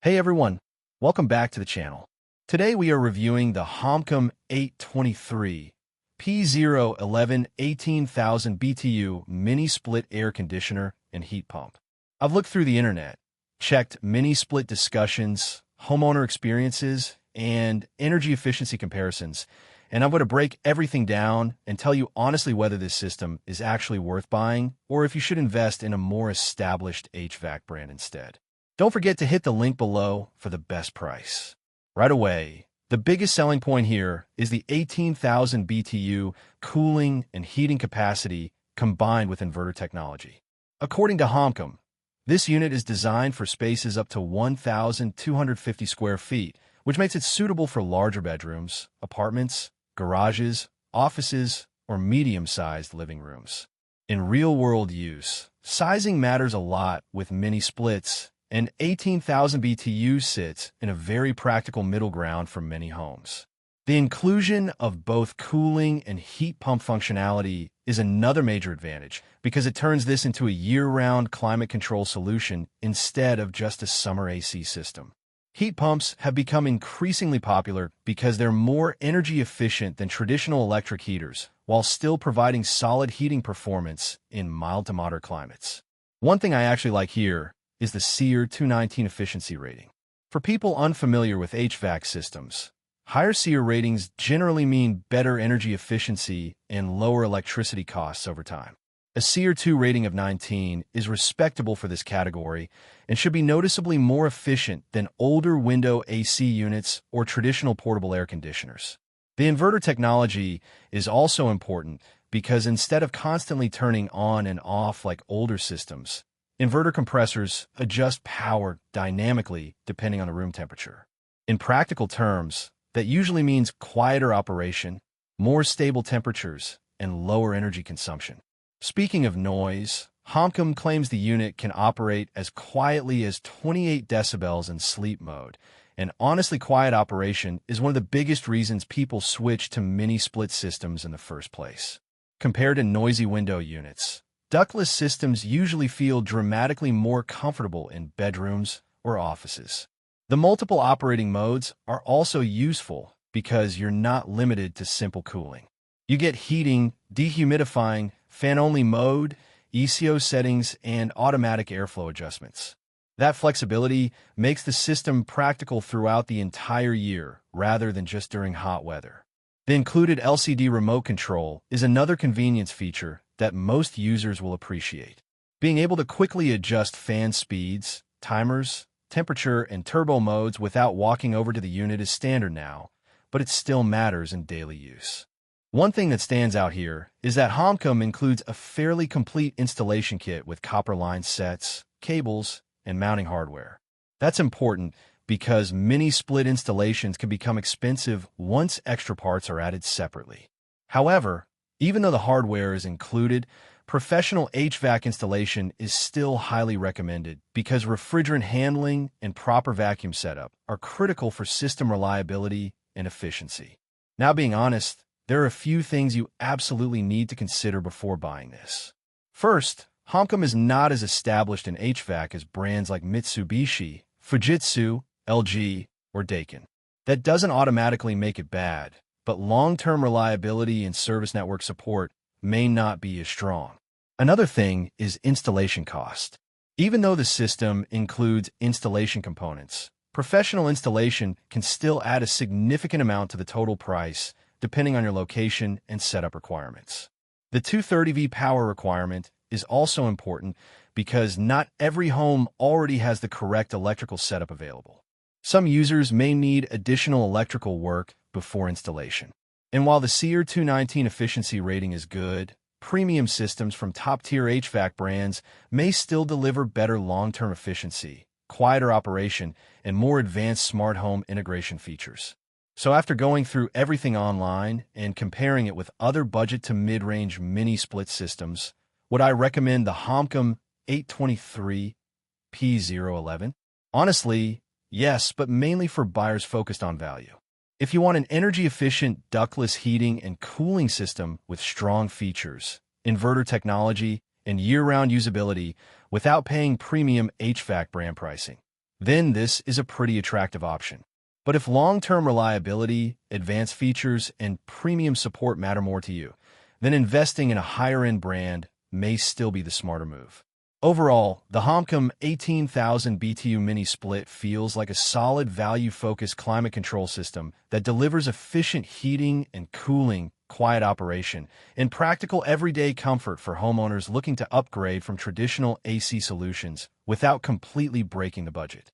Hey everyone, welcome back to the channel. Today we are reviewing the HOMCOM 823-P011 18,000 BTU mini-split air conditioner and heat pump. I've looked through the internet, checked mini-split discussions, homeowner experiences, and energy efficiency comparisons, and I'm going to break everything down and tell you honestly whether this system is actually worth buying or if you should invest in a more established HVAC brand instead. Don't forget to hit the link below for the best price. Right away, the biggest selling point here is the 18,000 BTU cooling and heating capacity combined with inverter technology. According to HOMCOM, this unit is designed for spaces up to 1,250 square feet, which makes it suitable for larger bedrooms, apartments, garages, offices, or medium-sized living rooms. In real-world use, sizing matters a lot with mini splits, and 18,000 BTU sits in a very practical middle ground for many homes. The inclusion of both cooling and heat pump functionality is another major advantage because it turns this into a year-round climate control solution instead of just a summer AC system. Heat pumps have become increasingly popular because they're more energy efficient than traditional electric heaters while still providing solid heating performance in mild to moderate climates. One thing I actually like here is the SEER 219 efficiency rating. For people unfamiliar with HVAC systems, higher SEER ratings generally mean better energy efficiency and lower electricity costs over time. A SEER 2 rating of 19 is respectable for this category and should be noticeably more efficient than older window AC units or traditional portable air conditioners. The inverter technology is also important because instead of constantly turning on and off like older systems, inverter compressors adjust power dynamically depending on the room temperature. In practical terms, that usually means quieter operation, more stable temperatures, and lower energy consumption. Speaking of noise, HOMCOM claims the unit can operate as quietly as 28 decibels in sleep mode, and honestly, quiet operation is one of the biggest reasons people switch to mini-split systems in the first place. Compared to noisy window units, ductless systems usually feel dramatically more comfortable in bedrooms or offices. The multiple operating modes are also useful because you're not limited to simple cooling. You get heating, dehumidifying, fan-only mode, ECO settings, and automatic airflow adjustments. That flexibility makes the system practical throughout the entire year rather than just during hot weather. The included LCD remote control is another convenience feature that most users will appreciate. Being able to quickly adjust fan speeds, timers, temperature, and turbo modes without walking over to the unit is standard now, but it still matters in daily use. One thing that stands out here is that HOMCOM includes a fairly complete installation kit with copper line sets, cables, and mounting hardware. That's important because mini-split installations can become expensive once extra parts are added separately. However, even though the hardware is included, professional HVAC installation is still highly recommended because refrigerant handling and proper vacuum setup are critical for system reliability and efficiency. Now, being honest, there are a few things you absolutely need to consider before buying this. First, HOMCOM is not as established in HVAC as brands like Mitsubishi, Fujitsu, LG, or Daikin. That doesn't automatically make it bad, but long-term reliability and service network support may not be as strong. Another thing is installation cost. Even though the system includes installation components, professional installation can still add a significant amount to the total price depending on your location and setup requirements. The 230V power requirement is also important because not every home already has the correct electrical setup available. Some users may need additional electrical work before installation. And while the SEER 219 efficiency rating is good, premium systems from top-tier HVAC brands may still deliver better long-term efficiency, quieter operation, and more advanced smart home integration features. So after going through everything online and comparing it with other budget to mid-range mini-split systems, would I recommend the HOMCOM 823-P011? Honestly, yes, but mainly for buyers focused on value. If you want an energy-efficient ductless heating and cooling system with strong features, inverter technology, and year-round usability without paying premium HVAC brand pricing, then this is a pretty attractive option. But if long-term reliability, advanced features, and premium support matter more to you, then investing in a higher-end brand may still be the smarter move. Overall, the HOMCOM 18,000 BTU mini split feels like a solid value-focused climate control system that delivers efficient heating and cooling, quiet operation, and practical everyday comfort for homeowners looking to upgrade from traditional AC solutions without completely breaking the budget.